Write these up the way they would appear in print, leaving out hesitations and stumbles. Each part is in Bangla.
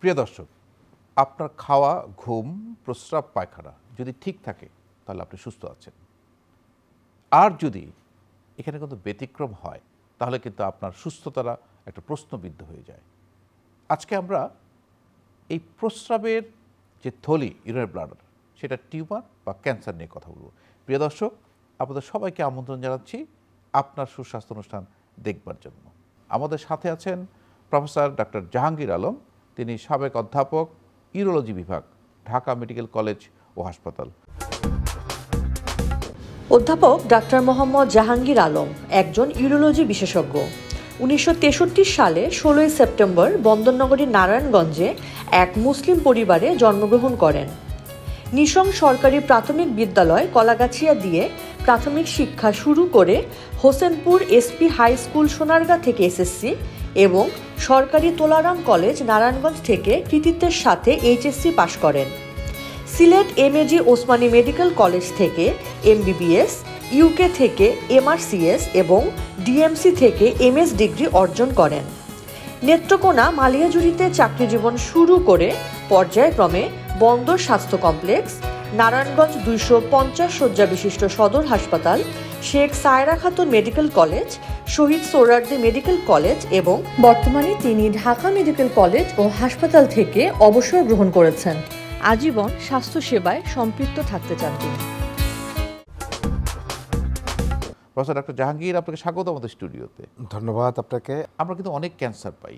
প্রিয় দর্শক, আপনার খাওয়া, ঘুম, প্রস্রাব, পায়খানা যদি ঠিক থাকে তাহলে আপনি সুস্থ আছেন। আর যদি এখানে কিন্তু ব্যতিক্রম হয় তাহলে কিন্তু আপনার সুস্থতাটা একটা প্রশ্নবিদ্ধ হয়ে যায়। আজকে আমরা এই প্রস্রাবের যে থলি, ইউরিনারি ব্লাডার, সেটা টিউমার বা ক্যান্সার নিয়ে কথা বলবো। প্রিয় দর্শক, আপনাদের সবাইকে আমন্ত্রণ জানাচ্ছি আপনার সুস্বাস্থ্য অনুষ্ঠান দেখবার জন্য। আমাদের সাথে আছেন প্রফেসর ডক্টর জাহাঙ্গীর আলম। তিনি সাবেক অধ্যাপক, ইউরোলজি বিভাগ, ঢাকা মেডিকেল কলেজ ও হাসপাতাল। অধ্যাপক ডাক্তার মোহাম্মদ জাহাঙ্গীর আলম একজন ইউরোলজি বিশেষজ্ঞ। 1963 সালে 16 সেপ্টেম্বর বন্দরনগরীর নারায়ণগঞ্জে এক মুসলিম পরিবারে জন্মগ্রহণ করেন। নিশং সরকারি প্রাথমিক বিদ্যালয় কলাগাছিয়া দিয়ে প্রাথমিক শিক্ষা শুরু করে Hossainpur SP high school Sonargaon থেকে এসএসসি এবং সরকারি তোলারাম কলেজ নারায়ণগঞ্জ থেকে কৃতিত্বের সাথে এইচএসসি পাশ করেন। Sylhet MAG Osmani medical college থেকে এমবিবিএস, ইউকে থেকে এমআরসিএস এবং ডিএমসি থেকে এমএস ডিগ্রি অর্জন করেন। নেত্রকোনা মালিয়াজুড়িতে চাকরি জীবন শুরু করে পর্যায়ক্রমে বন্দর স্বাস্থ্য কমপ্লেক্স, নারায়ণগঞ্জ 250 শয্যা বিশিষ্ট সদর হাসপাতাল, Sheikh Saira Khatun medical college, Shaheed Suhrawardy medical college এবং বর্তমানে তিনি ঢাকা মেডিকেল কলেজ ও হাসপাতাল থেকে অবসর গ্রহণ করেছেন। আজীবন স্বাস্থ্যসেবায় সম্পৃক্ত থাকতে চান তিনি। প্রফেসর ডক্টর জাহাঙ্গীর, আপনাকে স্বাগত আমাদের স্টুডিওতে। ধন্যবাদ আপনাকে। আমরা কিন্তু অনেক ক্যান্সার পাই,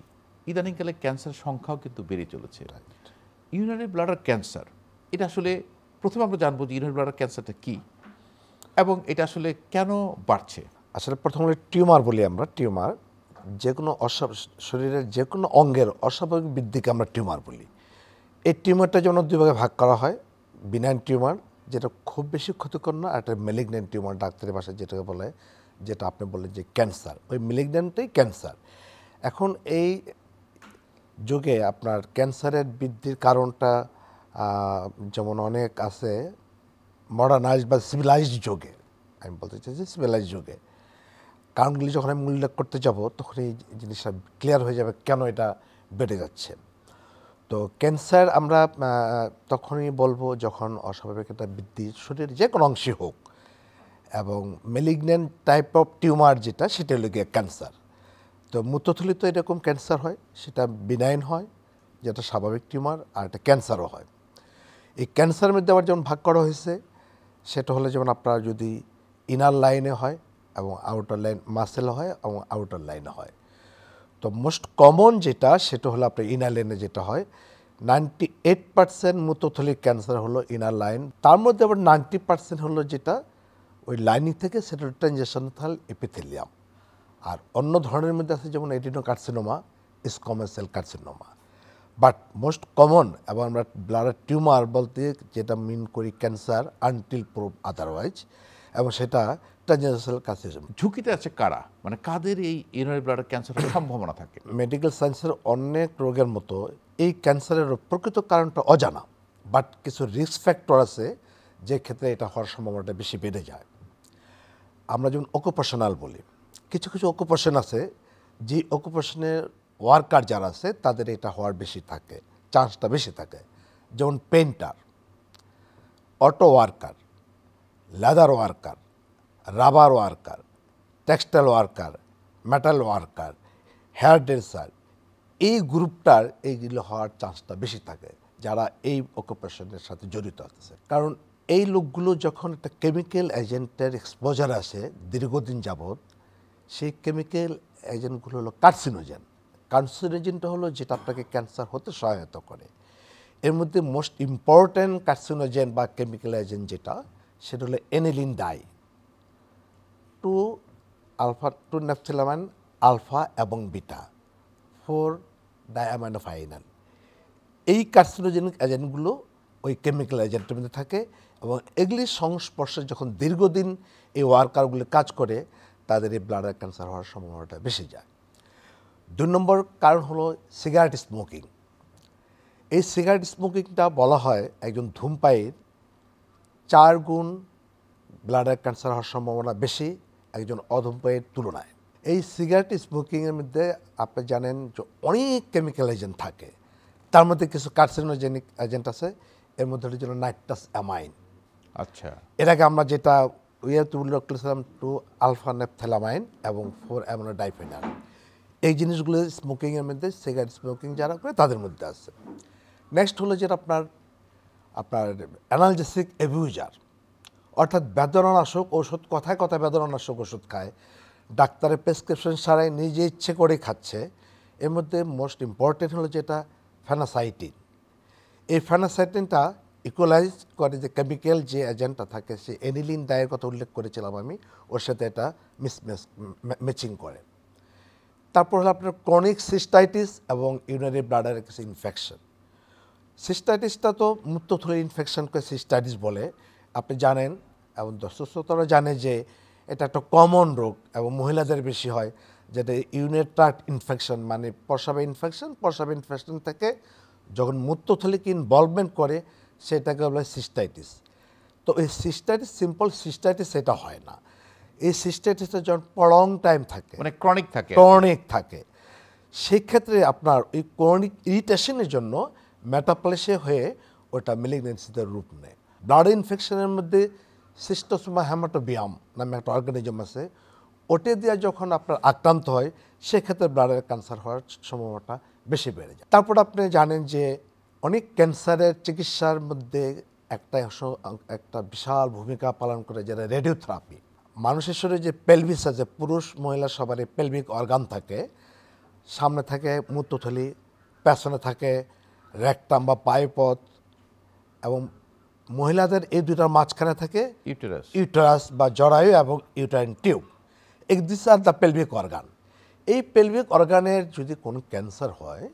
ইদানিংকালে ক্যান্সার সংখ্যাও কিন্তু বেড়ে চলেছে। ইউরিনারি ব্লাডার ক্যান্সার, এটা আসলে প্রথমে আমরা জানবো যে ইউরিনারি ব্লাডার ক্যান্সারটা কী এবং এটা আসলে কেন বাড়ছে। আসলে প্রথমে টিউমার বলি আমরা। টিউমার যে কোনো শরীরের যে কোনো অঙ্গের অস্বাভাবিক বৃদ্ধিকে আমরা টিউমার বলি। এই টিউমারটা যেমন দুই ভাগে ভাগ করা হয়, বিনাইন টিউমার যেটা খুব বেশি ক্ষতিকর না, আর একটা ম্যালিগন্যান্ট টিউমার ডাক্তারের ভাষায় যেটাকে বলে, যেটা আপনি বললেন যে ক্যান্সার, ওই ম্যালিগন্যান্টই ক্যান্সার। এখন এই যুগে আপনার ক্যান্সারের বৃদ্ধির কারণটা যেমন অনেক আছে মডার্নাইজড বা সিভিলাইজড যুগে, আমি বলতে চাইছি সিভিলাইজড যুগে কারণগুলি যখন আমি উল্লেখ করতে যাব তখন এই জিনিসটা ক্লিয়ার হয়ে যাবে কেন এটা বেড়ে যাচ্ছে। তো ক্যান্সার আমরা তখনই বলবো যখন অস্বাভাবিক একটা বৃদ্ধি শরীরের যে কোনো অংশে হোক, এবং ম্যালিগন্যান্ট টাইপ অফ টিউমার যেটা, সেটা হলো গিয়ে ক্যান্সার। তো মূত্রথলিতে এরকম ক্যান্সার হয়, সেটা বিনাইন হয় যেটা স্বাভাবিক টিউমার, আর একটা ক্যান্সারও হয়। এই ক্যান্সারের মধ্যে আবার যেমন ভাগ করা হয়েছে, সেটা হলো যেমন আপনার যদি ইনার লাইনে হয় এবং আউটার লাইন মাসেলে হয় এবং আউটার লাইনে হয়। তো মোস্ট কমন যেটা সেটা হলো আপনার ইনার লাইনে যেটা হয়। 98% মূত্রথলির ক্যান্সার হলো ইনার লাইন। তার মধ্যে আবার 90% হলো যেটা ওই লাইনিং থেকে, সেটা ট্রানজিশনাল এপিথেলিয়াম। আর অন্য ধরনের মধ্যে আছে যেমন adenocarcinoma, squamous cell carcinoma. But most common এবং আমরা ব্লাডার টিউমার বলতে যেটা মিন করি ক্যান্সার আনটিল প্রুভ আদারওয়াইজ, এবং সেটা ট্রানজিশনাল কার্সিনোমা। ঝুঁকিতে আছে কারা, মানে কাদের এই ইউরিনারি ব্লাডার ক্যান্সারের সম্ভাবনা থাকে? মেডিকেল সায়েন্সের অনেক রোগের মতো এই ক্যান্সারের প্রকৃত কারণটা অজানা, বাট কিছু রিস্ক ফ্যাক্টর আছে যে ক্ষেত্রে এটা হওয়ার সম্ভাবনাটা বেশি বেড়ে যায়। আমরা যেমন অকুপেশনাল বলি, কিছু কিছু অকুপেশন আছে যে অকুপেশনের ওয়ার্কার যারা আছে তাদের এটা হওয়ার বেশি থাকে, চান্সটা বেশি থাকে। যেমন painter, auto worker, leather worker, rubber worker, textile worker, metal worker, hairdresser, এই গ্রুপটার এইগুলো হওয়ার চান্সটা বেশি থাকে যারা এই অকুপেশনের সাথে জড়িত আছে। কারণ এই লোকগুলো যখন একটা কেমিক্যাল এজেন্টের এক্সপোজার আসে দীর্ঘদিন যাবৎ, সেই কেমিক্যাল এজেন্টগুলো হলো কার্সিনোজেন। কার্সিনোজেনটা হলো যেটা আপনাকে ক্যান্সার হতে সহায়তা করে। এর মধ্যে মোস্ট ইম্পর্ট্যান্ট কার্সিনোজেন বা কেমিক্যাল এজেন্ট যেটা, সেটা হলো এনিলিন ডাই, 2 নেপথিলামাইন আলফা এবং বিটা, 4 ডায়ামাইনোফাইনাল। এই কার্সিনোজেনিক এজেন্টগুলো ওই কেমিক্যাল এজেন্টের মধ্যে থাকে, এবং এগুলির সংস্পর্শে যখন দীর্ঘদিন এই ওয়ার্কারগুলো কাজ করে তাদের এই ব্লাডার ক্যান্সার হওয়ার সম্ভাবনাটা বেশি যায়। 2 নম্বর কারণ হলো সিগারেট স্মোকিং। এই সিগারেট স্মোকিংটা বলা হয় একজন ধূমপায়ীর 4 গুণ ব্লাডার ক্যান্সার হওয়ার সম্ভাবনা বেশি একজন অধূমপায়ীর তুলনায়। এই সিগারেট স্মোকিংয়ের মধ্যে আপনি জানেন যে অনেক কেমিক্যাল এজেন্ট থাকে, তার মধ্যে কিছু কার্সিনোজেনিক এজেন্ট আছে, এর মধ্যে হলো নাইট্রাস অ্যামাইন। আচ্ছা, এর আগে আমরা যেটা উল্লেখ করেছিলাম 2 আলফা নেপথ্যালামাইন এবং 4 অ্যামিনো ডাইফেনাল, এই জিনিসগুলো স্মোকিংয়ের মধ্যে, সিগারেট স্মোকিং যারা করে তাদের মধ্যে আছে। নেক্সট হলো যেটা আপনার অ্যানালজেসিক অ্যাবিউজার, অর্থাৎ বেদনানাশক ওষুধ, কথায় কথায় বেদনানাশক ওষুধ খায়, ডাক্তারের প্রেসক্রিপশন ছাড়াই নিজে ইচ্ছে করে খাচ্ছে। এর মধ্যে মোস্ট ইম্পর্টেন্ট হলো যেটা ফেনাসাইটিন। এই ফেনাসাইটিনটা ইকুয়ালাইজ করে যে কেমিক্যাল যে এজেন্টটা থাকে, সে এনিলিন ডায়ের কথা উল্লেখ করেছিলাম আমি, ওর সাথে এটা ম্যাচিং করে। তারপর হলো আপনার ক্রনিক সিস্টাইটিস এবং ইউরিনারি ব্লাডারের কিছু ইনফেকশন। সিস্টাইটিসটা তো মূত্রথলির ইনফেকশনকে সিস্টাইটিস বলে, আপনি জানেন এবং দর্শকরা জানে যে এটা একটা কমন রোগ এবং মহিলাদের বেশি হয়, যেটা ইউরিনারি ট্র্যাক্ট ইনফেকশন, মানে প্রস্রাব ইনফেকশন থেকে যখন মূত্রথলিকে ইনভলভমেন্ট করে সেটাকে বলে সিস্টাইটিস। তো এই সিস্টাইটিস সিম্পল সিস্টাইটিস সেটা হয় না, এই সিস্টাইটিসটা যখন প্রলং টাইম থাকে, মানে ক্রনিক থাকে, সেক্ষেত্রে আপনার ওই ক্রনিক ইরিটেশনের জন্য মেটাপ্লেসিয়া হয়ে ওটা মেলিগনেন্সিতে রূপ নেয়। ব্লাড ইনফেকশনের মধ্যে সিস্টোসোমা হেমাটোবিয়াম নামে একটা অর্গানিজম আছে, ওটা দিয়ে যখন আপনার আক্রান্ত হয় সেক্ষেত্রে ব্লাডের ক্যান্সার হওয়ার সম্ভাবনাটা বেশি বেড়ে যায়। তারপর আপনি জানেন যে অনেক ক্যান্সারের চিকিৎসার মধ্যে একটা বিশাল ভূমিকা পালন করে যেটা রেডিওথেরাপি। মানুষের শরীরে যে পেলভিস আছে, পুরুষ মহিলা সবারই পেলভিক অর্গান থাকে, সামনে থাকে মূত্রথলি, পেছনে থাকে রেকটাম বা পায়ুপথ, এবং মহিলাদের এই দুটার মাঝখানে থাকে ইউটেরাস বা জরায়ু এবং uterine tube. This are the pelvic organ. এই পেলভিক অর্গানের যদি কোনো ক্যান্সার হয়,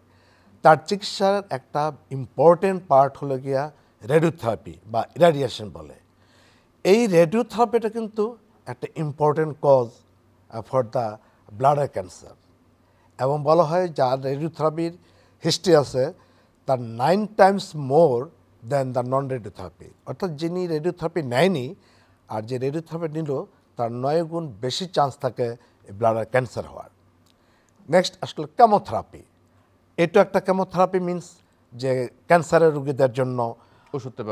তার চিকিৎসার একটা ইম্পর্টেন্ট পার্ট হলো গিয়া রেডিওথেরাপি বা ইরাডিয়েশন বলে। এই রেডিওথেরাপিটা কিন্তু একটা important cause for the bladder cancer, এবং বলা হয় যার রেডিওথেরাপির হিস্ট্রি আছে তার 9 times more than the non radiotherapy. অর্থাৎ যিনি রেডিওথেরাপি নেয়নি আর যে রেডিওথেরাপি নিল তার 9 গুণ বেশি চান্স থাকে ব্লাডার ক্যান্সার হওয়ার। নেক্সট আসলে কেমোথেরাপি। এটা একটা কেমোথেরাপি মিনস যে ক্যান্সারের রোগীদের জন্য ওষুধটা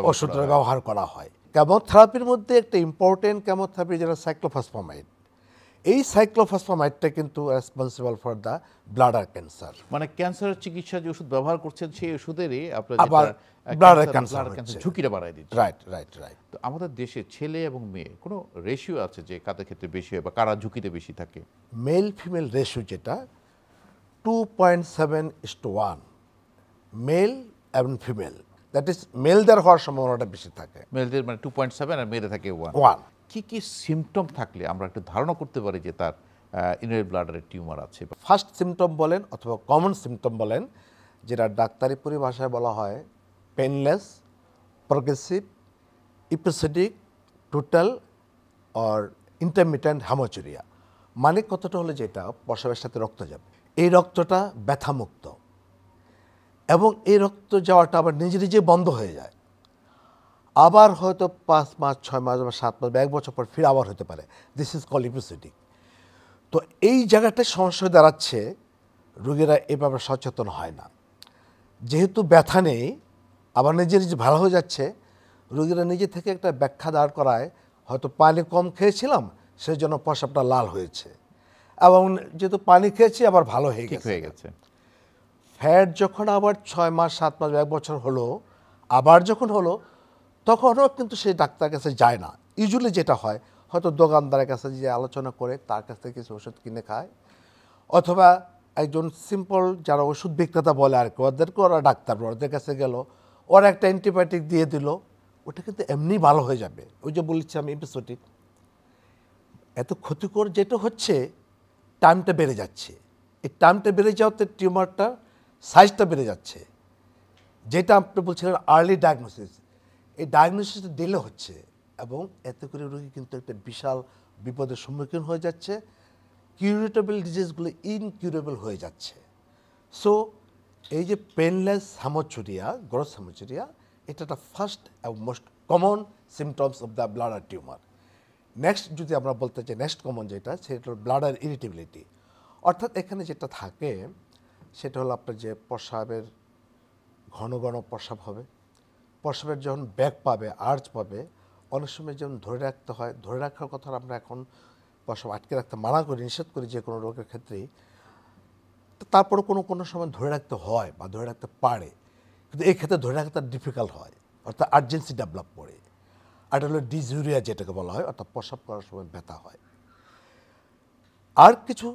ব্যবহার করা হয়। কেমোথেরাপির মধ্যে একটা ইম্পর্টেন্ট কেমোথেরাপি যেটা সাইক্লোফসফামাইড। এই সাইক্লোফসফামাইডটা কিন্তু responsible for the bladder cancer. মানে ক্যান্সারের চিকিৎসা যে ওষুধ ব্যবহার করছেন সেই ওষুধেরই আপনার আবার ব্লাডার ক্যান্সার ঝুঁকিটা বাড়ায় দিচ্ছে। রাইট। তো আমাদের দেশে ছেলে এবং মেয়ে কোনো রেশিও আছে যে কাদের ক্ষেত্রে বেশি হয় বা কারা ঝুঁকিতে বেশি থাকে? মেল ফিমেল রেশিও যেটা 2.7:1, মেল এবং ফিমেল, দ্যাট ইজ মেলদের হওয়ার সম্ভাবনাটা বেশি থাকে। মেলদের মানে 2.7 আর মেয়েদের থাকে 1। কি সিমটম থাকলে আমরা একটু ধারণা করতে পারি যে তার ইউরিনারি ব্লাডারের টিউমার আছে? ফার্স্ট সিমটম বলেন অথবা কমন সিমটম বলেন, যেটা ডাক্তারি পরিভাষায় বলা হয় painless, progressive, episodic, total or intermittent haematuria. মানে কতটা হলো যেটা প্রসবের সাথে রক্ত যাবে, এই রক্তটা ব্যথামুক্ত, এবং এই রক্ত যাওয়াটা আবার নিজে নিজে বন্ধ হয়ে যায়, আবার হয়তো 5 মাস 6 মাস বা 7 মাস বা 1 বছর পর ফির আবার হতে পারে। This is call episodic. তো এই জায়গাটায় সমস্যা দাঁড়াচ্ছে, রোগীরা এভাবে সচেতন হয় না, যেহেতু ব্যথা নেই আবার নিজে নিজে ভালো হয়ে যাচ্ছে, রোগীরা নিজে থেকে একটা ব্যাখ্যা দাঁড় করায় হয়তো পানি কম খেয়েছিলাম সেই জন্য প্রস্রাবটা লাল হয়েছে, এবং যেহেতু পানি খেয়েছি আবার ভালো হয়ে গেছে। ফ্যাট যখন আবার 6 মাস 7 মাস 1 বছর হলো, আবার যখন হলো তখনও কিন্তু সেই ডাক্তার কাছে যায় না। ইউজুয়ালি যেটা হয় হয়তো দোকানদারের কাছে যে আলোচনা করে তার কাছ থেকে কিছু ওষুধ কিনে খায়, অথবা একজন সিম্পল যারা ওষুধ বিক্রেতা বলে আর কি, ওদেরকে ওরা ডাক্তার ওদের কাছে গেল, ওরা একটা অ্যান্টিবায়োটিক দিয়ে দিল, ওটা কিন্তু এমনি ভালো হয়ে যাবে। ওই যে বলছি আমি এপিসোডিক। এত ক্ষতিকর যেটা হচ্ছে টাইমটা বেড়ে যাচ্ছে, এই টাইমটা বেড়ে যাওয়াতে টিউমারটা সাইজটা বেড়ে যাচ্ছে, যেটা আপনি বলছিলেন আর্লি ডায়াগনোসিস, এই ডায়াগনোসিসটা ডিলে হচ্ছে, এবং এতে করে রোগী কিন্তু একটা বিশাল বিপদের সম্মুখীন হয়ে যাচ্ছে, কিউরেটেবল ডিজিজগুলো ইনকিউরেবল হয়ে যাচ্ছে। সো এই যে পেনলেস হেমোচুরিয়া, গ্রস হেমোচুরিয়া, এটা একটা ফার্স্ট এবং most common symptoms of the bladder tumour. Next যদি আমরা বলতে চাই নেক্সট কমন যেটা, সেটা হলো ব্লাডার ইরিটেবিলিটি। অর্থাৎ এখানে যেটা থাকে সেটা হলো আপনার যে প্রস্রাবের ঘন ঘন প্রস্রাব হবে, প্রস্রাবের যখন ব্যাক পাবে, আর্চ পাবে, অনেক সময় যেমন ধরে রাখতে হয়, ধরে রাখার কথা আমরা এখন প্রস্রাব আটকে রাখতে মানা করি, নিষেধ করি যে কোনো রোগের ক্ষেত্রেই। তারপরে কোনো সময় ধরে রাখতে হয় বা ধরে রাখতে পারে, কিন্তু এই ক্ষেত্রে ধরে রাখতে ডিফিকাল্ট হয়, অর্থাৎ আর্জেন্সি ডেভেলপ করে। আর এটা হলো ডিজুরিয়া যেটাকে বলা হয়, অর্থাৎ প্রস্রাব করার সময় ব্যথা হয়। আর কিছু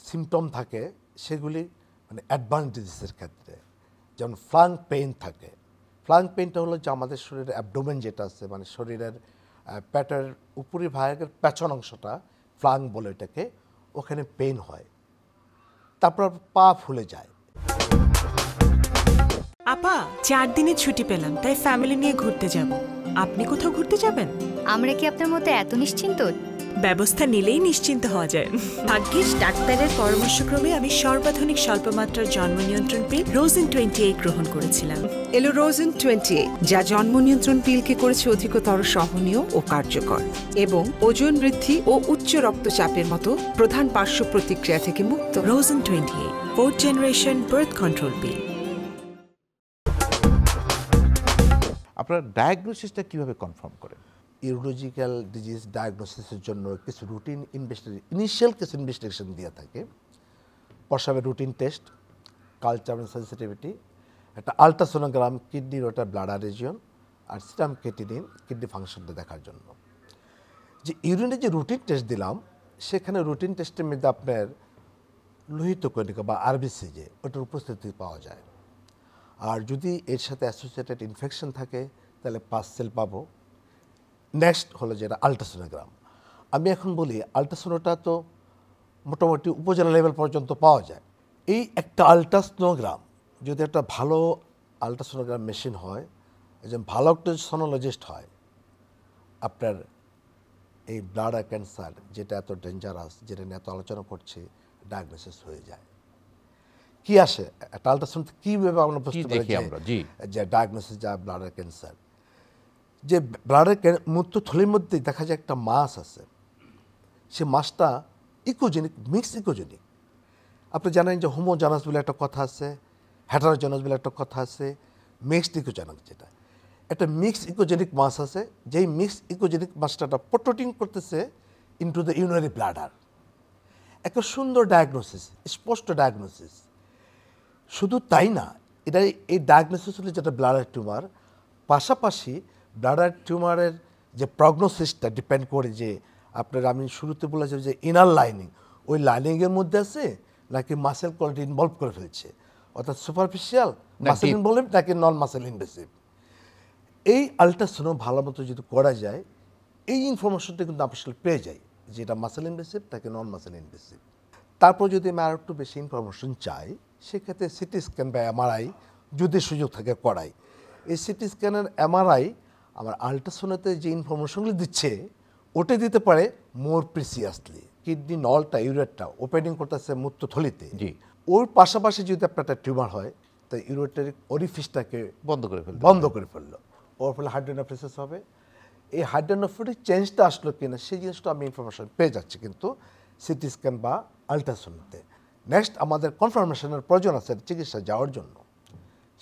সিমটম থাকে, সেগুলি মানে অ্যাডভান্স ডিজিজের ক্ষেত্রে, যেমন ফ্লাং পেইন থাকে। ফ্লাং পেইনটা হলো যে আমাদের শরীরের অ্যাবডোমেন যেটা আছে, মানে শরীরের পেটের উপরি ভাগের পেছন অংশটা, ফ্লাং বলে এটাকে, ওখানে পেইন হয়, তারপর পা ফুলে যায়। আপা 4 দিনের ছুটি পেলাম, তাই ফ্যামিলি নিয়ে ঘুরতে যাব। আপনি কোথাও ঘুরতে যাবেন? আমরা কি আপনার মতো এত নিশ্চিন্ত? ব্যবস্থা নিলেই নিশ্চিন্ত হওয়া যায়। ভাগ্যিস ডাক্তারের পরামর্শক্রমে আমি সর্বাধুনিক স্বল্পমাত্রার জন্ম নিয়ন্ত্রণ পিল রোজেন 28 গ্রহণ করেছিলাম। এলো রোজেন 28, যা জন্ম নিয়ন্ত্রণ পিলকে করেছে অধিকতর সহনীয় ও কার্যকর, এবং ওজন বৃদ্ধি ও উচ্চ রক্তচাপের মতো প্রধান পার্শ্ব প্রতিক্রিয়া থেকে মুক্ত। Rosen 28, 4th generation birth control পিল। আপনারা ডায়াগনোসিসটা কিভাবে কনফার্ম করেন? ইউরোলজিক্যাল ডিজিজ ডায়াগনোসিসের জন্য কিছু রুটিন ইনিশিয়াল কিছু ইনভেস্টিগেশন দিয়ে থাকে। প্রস্রাবের রুটিন টেস্ট, কালচার সেন্সিটিভিটি, একটা আলট্রাসোনোগ্রাম কিডনির ওটা ব্লাডার রিজিয়ন, আর সিরাম ক্রিয়েটিনিন কিডনি ফাংশনটা দেখার জন্য। যে ইউরিনের যে রুটিন টেস্ট দিলাম, সেখানে রুটিন টেস্টের মধ্যে আপনার লোহিত কণিকা বা আরবিসি যে ওটার উপস্থিতি পাওয়া যায়। আর যদি এর সাথে অ্যাসোসিয়েটেড ইনফেকশন থাকে তাহলে পাস সেল পাবো। নেক্সট হলো যেটা আলট্রাসোনোগ্রাম। আমি এখন বলি আলট্রাসোনোটা তো মোটামুটি উপজেলা লেভেল পর্যন্ত পাওয়া যায়। এই একটা আলট্রাসোনোগ্রাম যদি একটা ভালো আলট্রাসোনোগ্রাম মেশিন হয়, একজন ভালো একটা সোনোলজিস্ট হয়, আপনার এই ব্লাডার ক্যান্সার যেটা এত ডেঞ্জারাস, যেটা নিয়ে এত আলোচনা করছে, ডায়াগনোসিস হয়ে যায়। কি আসে একটা আলট্রাসাউন্ড কীভাবে আমরা বুঝতে পারি যে ডায়াগনোসিস যা ব্লাডার ক্যান্সার? যে ব্লাডার মূত্রথলির মধ্যে দেখা যায় একটা মাস আছে, সে মাসটা ইকোজেনিক, মিক্স ইকোজেনিক। আপনি জানেন যে হোমোজানাস বলে একটা কথা আছে, হেটারোজানাস বলে একটা কথা আছে, মিক্সড ইকোজেনিক, যেটা একটা মিক্স ইকোজেনিক মাস আছে, যেই মিক্স ইকোজেনিক মাসটা প্রোটোটিন করতেছে ইনটু দ্য ইউরিনারি ব্লাডার। একটা সুন্দর ডায়াগনোসিস, স্পষ্ট ডায়াগনোসিস। শুধু তাই না, এটা এই ডায়াগনোসিস হলে যেটা ব্লাডার টিউমার, পাশাপাশি ব্লাডার টিউমারের যে প্রগনোসিসটা ডিপেন্ড করে যে আপনার, আমি শুরুতে বলেছি যে ইনার লাইনিং, ওই লাইনিংয়ের মধ্যে আছে নাকি মাসেল কোয়ালিটি ইনভলভ করে ফেলছে, অর্থাৎ সুপারফিশিয়াল মাসেল ইনভলভ নাকি নন মাসেল ইনভেসিভ। এই আলট্রাসোনো ভালো মতো যদি করা যায়, এই ইনফরমেশনটা কিন্তু আমরা আসলে পেয়ে যাই যে এটা মাসেল ইনভেসিভ নাকি নন মাসেল ইনভেসিভ। তারপর যদি আমি আর একটু বেশি ইনফরমেশন চাই, সেক্ষেত্রে সিটি স্ক্যান বা এমআরআই যদি সুযোগ থাকে করাই। এই সিটি স্ক্যানের এমআরআই আমার আলট্রাসোনোতে যে ইনফরমেশনগুলি দিচ্ছে ওটা দিতে পারে মোর প্রিসিয়াসলি। কিডনি নলটা, ইউরেটটা ওপেনিং করতেছে মূত্রথলিতে, ওর পাশাপাশি যদি আপনার একটা টিউমার হয়, তাই ইউরেটারিক অরিফিসটাকে বন্ধ করে ফেললো, ওর ফলে হাইড্রোনেফ্রোসিস হবে। এই হাইড্রোনেফ্রোটিক চেঞ্জটা আসলো কিনা সেই জিনিসটা আমি ইনফরমেশন পেয়ে যাচ্ছি কিন্তু সিটি স্ক্যান বা আলট্রাসোনোতে। নেক্সট আমাদের কনফার্মেশনের প্রয়োজন আছে চিকিৎসা যাওয়ার জন্য।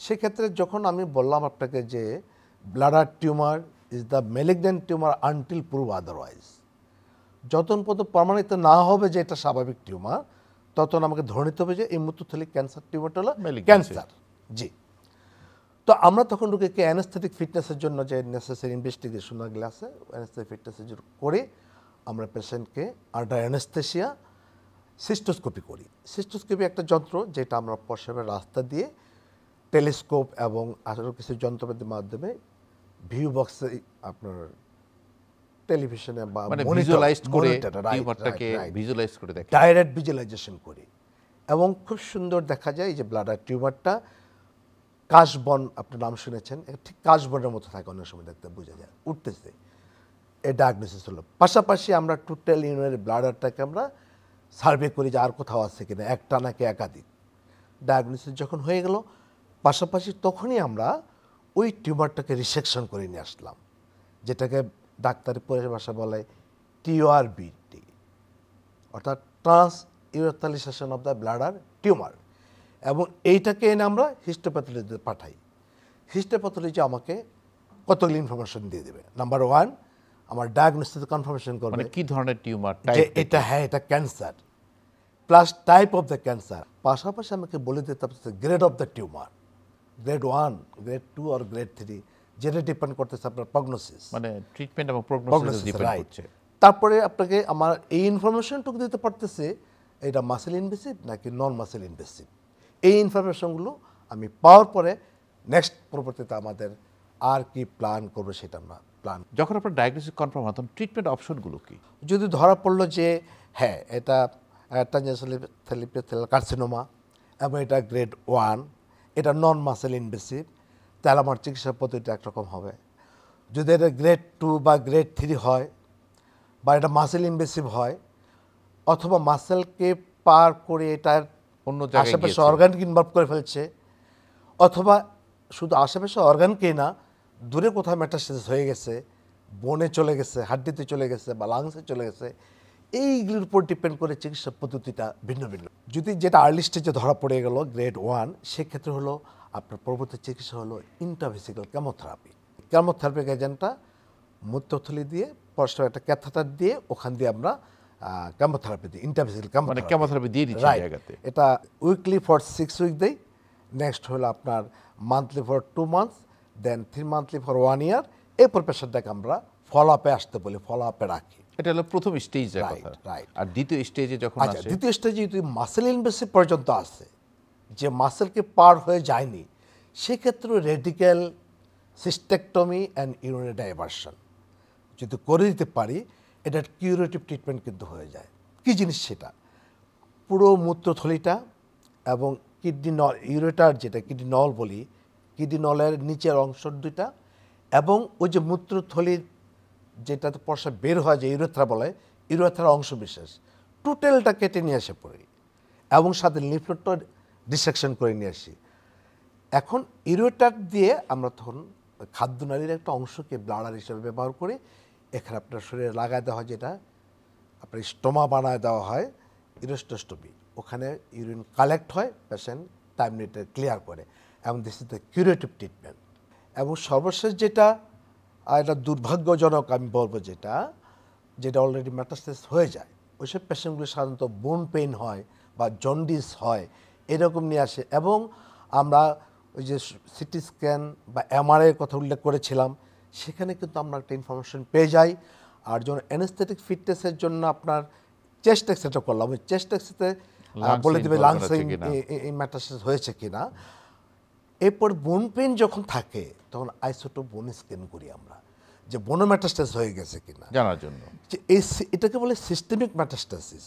সেক্ষেত্রে যখন আমি বললাম আপনাকে যে bladder tumour is the malignant tumour until prove otherwise, যতক্ষণ পর্যন্ত প্রমাণিত না হবে যে এটা স্বাভাবিক টিউমার, ততক্ষণ আমাকে ধরে নিতে হবে যে এই মূত্রথলির ক্যান্সার টিউমারটা হলো ক্যান্সার। জি, তো আমরা তখন রোগীকে অ্যানেস্থেটিক ফিটনেসের জন্য যে নেসেসারি ইনভেস্টিগেশনগুলো আছে, অ্যানেস্থেটিক ফিটনেসের জন্য করে আমরা পেশেন্টকে আন্ডার অ্যানেস্থেসিয়া সিস্টোস্কোপি করি। সিস্টোস্কোপি একটা যন্ত্র যেটা আমরা প্রস্রাবের রাস্তা দিয়ে টেলিস্কোপ এবং আরও কিছু যন্ত্রপাতির মাধ্যমে ভিউ বক্সে আপনার টেলিভিশনে বা ডাইরেক্ট ভিজুয়ালাইজেশন করি, এবং খুব সুন্দর দেখা যায় যে ব্লাডার টিউমারটা কাশবন, আপনার নাম শুনেছেন, ঠিক কাশবনের মতো থাকে, অনেক সময় দেখতে বোঝা যায় উঠতেছে। এই ডায়াগনোসিস হলো। পাশাপাশি আমরা টোটাল ইউরিনারি ব্লাডারটাকে আমরা সার্ভে করি যে আর কোথাও আছে কিনা, একটা নাকি একাধিক। ডায়াগনোসিস যখন হয়ে গেল, পাশাপাশি তখনই আমরা ওই টিউমারটাকে রিসেকশন করে নিয়ে আসলাম, যেটাকে ডাক্তারি পরিভাষা বলে TURBT, অর্থাৎ trans urethralisation of the bladder tumour. এবং এইটাকে এনে আমরা হিস্টোপ্যাথোলজিতে পাঠাই। হিস্টোপ্যাথোলজি আমাকে কতগুলি ইনফরমেশন দিয়ে দেবে। নাম্বার 1, আমার ডায়াগনোসিস কনফার্মেশন করবে মানে কি ধরনের টিউমার যে টাইপ, এটা হ্যাঁ এটা cancer, plus type of the cancer. পাশাপাশি আমাকে বলে দিতে হবে grade of the tumour, grade 1, grade 2 আর গ্রেড 3, যেটা ডিপেন্ড করতেছে আপনার প্রগনোসিস। মানে ট্রিটমেন্ট এবং প্রগনোসিস ডিপেন্ড রাইট। করছে। তারপরে আপনাকে আমার এই ইনফরমেশনটুকু দিতে পারতেছে এটা মাসেল ইনভেসিভ নাকি নন মাসেল ইনভেসিভ। এই ইনফরমেশনগুলো আমি পাওয়ার পরে নেক্সট পরবর্তীতে আমাদের আর কি প্ল্যান করবো সেটা আমরা প্ল্যান। যখন আপনার ডায়াগনোসিস কনফার্ম হয় তখন ট্রিটমেন্ট অপশনগুলো কি? যদি ধরা পড়লো যে হ্যাঁ এটা কার্সিনোমা এবং এটা গ্রেড 1, এটা নন মাসেল ইনভেসিভ, তাহলে আমার চিকিৎসা পদ্ধতিটা একরকম হবে। যদি এটা গ্রেড 2 বা গ্রেড 3 হয়, বা এটা মাসেল ইনভেসিভ হয়, অথবা মাসেলকে পার করে এটার অন্য জায়গায় আশেপাশে গিয়েছে। অর্গানকে ইনভলভ করে ফেলছে, অথবা শুধু আশেপাশে অর্গানকেই না, দূরে কোথাও মেটাস্টেসিস হয়ে গেছে, বনে চলে গেছে, হাড্ডিতে চলে গেছে বা লাংসে চলে গেছে, এইগুলির উপর ডিপেন্ড করে চিকিৎসা পদ্ধতিটা ভিন্ন ভিন্ন। যদি যেটা আর্লি স্টেজে ধরা পড়ে গেল গ্রেড 1, সেক্ষেত্রে হলো আপনার পরবর্তী চিকিৎসা হলো ইন্ট্রাভেসিক্যাল কেমোথেরাপি। কেমোথেরাপিক এজেন্টটা মূত্রথলি দিয়ে পরস্পর একটা ক্যাথেটার দিয়ে ওখান দিয়ে আমরা কেমোথেরাপি দিই, ইন্ট্রাভেসিক্যাল মানে কেমোথেরাপি দিয়ে দিচ্ছে রাইট। জায়গাতে। এটা উইকলি ফর 6 উইক দেই, নেক্সট হলো আপনার monthly for 2 months, then 3 monthly for 1 year. এরপর পেশেন্টটাকে আমরা ফলো আপে আসতে বলি, ফলো আপে রাখি। এটা হলো প্রথম স্টেজের Right, কথা। right. আর দ্বিতীয় স্টেজে যখন আচ্ছা, আসে, দ্বিতীয় স্টেজে যদি মাসেল ইনভেসিভ পর্যন্ত আসে, যে মাসেলকে পার হয়ে যায়নি, সেক্ষেত্রে রেডিক্যাল সিস্টেকটমি অ্যান্ড ইউরিনারি ডাইভারশন যদি করে দিতে পারি, এটার কিউরেটিভ ট্রিটমেন্ট কিন্তু হয়ে যায়। কী জিনিস সেটা? পুরো মূত্রথলিটা এবং কিডনি নল, ইউরেটার যেটা কিডনি নল বলি, কিডনি নলের নিচের অংশ দুইটা, এবং ওই যে মূত্রথলির যেটাতে পয়সা বের হয় যে ইউরেথ্রা বলে, ইউরেথ্রার অংশ বিশেষ টোটালটা কেটে নিয়ে আসে পড়ি, এবং সাথে লিফলেটটা ডিসেকশন করে নিয়ে আসি। এখন ইউরেটার দিয়ে আমরা তখন খাদ্যনালীর একটা অংশকে ব্লাডার হিসেবে ব্যবহার করি। এখানে আপনার শরীরে লাগায় দেওয়া হয়, যেটা আপনার স্টোমা বানায় দেওয়া হয়, ইউরোস্টোস্টোমি। ওখানে ইউরিন কালেক্ট হয়, পেশেন্ট টাইমলিতে ক্লিয়ার করে, এবং this is the curative treatment. এবং সর্বশেষ যেটা এটা দুর্ভাগ্যজনক আমি বলবো, যেটা অলরেডি মেটাস্টেসিস হয়ে যায়, ওইসব পেশেন্টগুলো সাধারণত বোন পেইন হয় বা জন্ডিস হয়, এরকম নিয়ে আসে। এবং আমরা ওই যে সিটি স্ক্যান বা এমআরআইয়ের কথা উল্লেখ করেছিলাম, সেখানে কিন্তু আমরা একটা ইনফরমেশন পেয়ে যাই। আর যখন অ্যানেস্থেটিক ফিটনেসের জন্য আপনার চেস্ট এক্সরেটা করলাম, ওই চেস্ট এক্সরেতে বলে দেবে লাংসে মেটাস্টেসিস হয়েছে কিনা। এরপর বোন পেইন যখন থাকে, তখন আইসোটোপ বোন স্ক্যান করি আমরা, যে বোনো মেটাস্টেসিস হয়ে গেছে কিনা জানার জন্য। যে এটাকে বলে সিস্টেমিক মেটাস্টেসিস।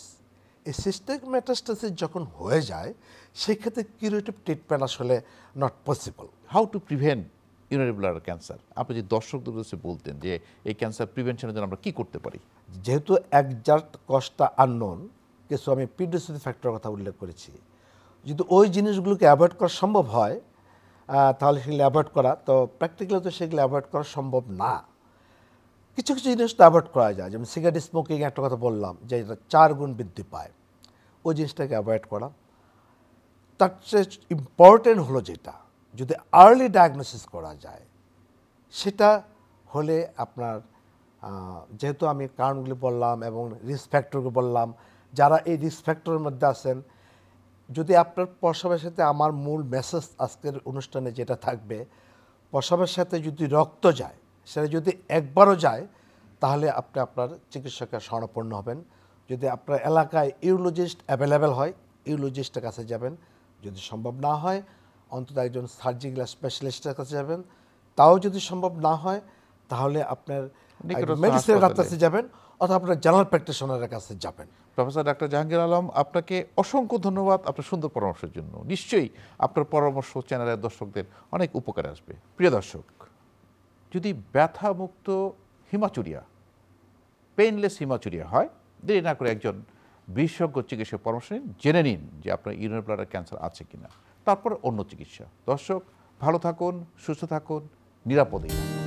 এই সিস্টেমিক মেটাস্টেসিস যখন হয়ে যায়, সেক্ষেত্রে কিউরেটিভ ট্রিটমেন্ট আসলে not possible. How to prevent urinary bladder cancer, আপনি যে দর্শকদের উদ্দেশ্যে বলতেন যে এই ক্যান্সার প্রিভেনশনের জন্য আমরা কি করতে পারি? যেহেতু একজাক্ট কজটা আননোন, কিছু আমি প্রিডিসিভ ফ্যাক্টরের কথা উল্লেখ করেছি। যদি ওই জিনিসগুলোকে অ্যাভয়েড করা সম্ভব হয়, তাহলে সেগুলো অ্যাভয়েড করা, তো প্র্যাকটিক্যালি তো সেগুলো অ্যাভয়েড করা সম্ভব না। কিছু কিছু জিনিস তো অ্যাভয়েড করা যায়, যেমন সিগারেট স্মোকিং একটা কথা বললাম, যে এটা 4 গুণ বৃদ্ধি পায়, ওই জিনিসটাকে অ্যাভয়েড করা। তার চেয়ে ইম্পর্টেন্ট হলো যেটা, যদি আর্লি ডায়াগনোসিস করা যায়, সেটা হলে আপনার যেহেতু আমি কারণগুলি বললাম এবং রিস্ক ফ্যাক্টরগুলো বললাম, যারা এই রিস্ক ফ্যাক্টরের মধ্যে আছেন, যদি আপনার প্রসবের সাথে আমার মূল মেসেজ আজকের অনুষ্ঠানে যেটা থাকবে, প্রসবের সাথে যদি রক্ত যায়, সেটা যদি একবারও যায়, তাহলে আপনি আপনার চিকিৎসকের শরণাপন্ন হবেন। যদি আপনার এলাকায় ইউরোলজিস্ট অ্যাভেলেবেল হয়, ইউরোলজিস্টের কাছে যাবেন। যদি সম্ভব না হয়, অন্তত একজন সার্জিক্যাল স্পেশালিস্টের কাছে যাবেন। তাও যদি সম্ভব না হয়, তাহলে আপনার মেডিসিনের ডাক্তারের যাবেন, অথবা আপনার জেনারেল প্র্যাকটিশনারের কাছে যাবেন। প্রফেসর ডাক্তার জাহাঙ্গীর আলম, আপনাকে অসংখ্য ধন্যবাদ আপনার সুন্দর পরামর্শের জন্য। নিশ্চয়ই আপনার পরামর্শ চ্যানেলের দর্শকদের অনেক উপকারে আসবে। প্রিয় দর্শক, যদি ব্যথামুক্ত হিমাচুরিয়া, পেইনলেস হিমাচুরিয়া হয়, দেরি না করে একজন বিশেষজ্ঞ চিকিৎসক পরামর্শ নিন, জেনে নিন যে আপনার ইউরিনারি ব্লাডার ক্যান্সার আছে কিনা, তারপর অন্য চিকিৎসা। দর্শক, ভালো থাকুন, সুস্থ থাকুন, নিরাপদেই থাকুন।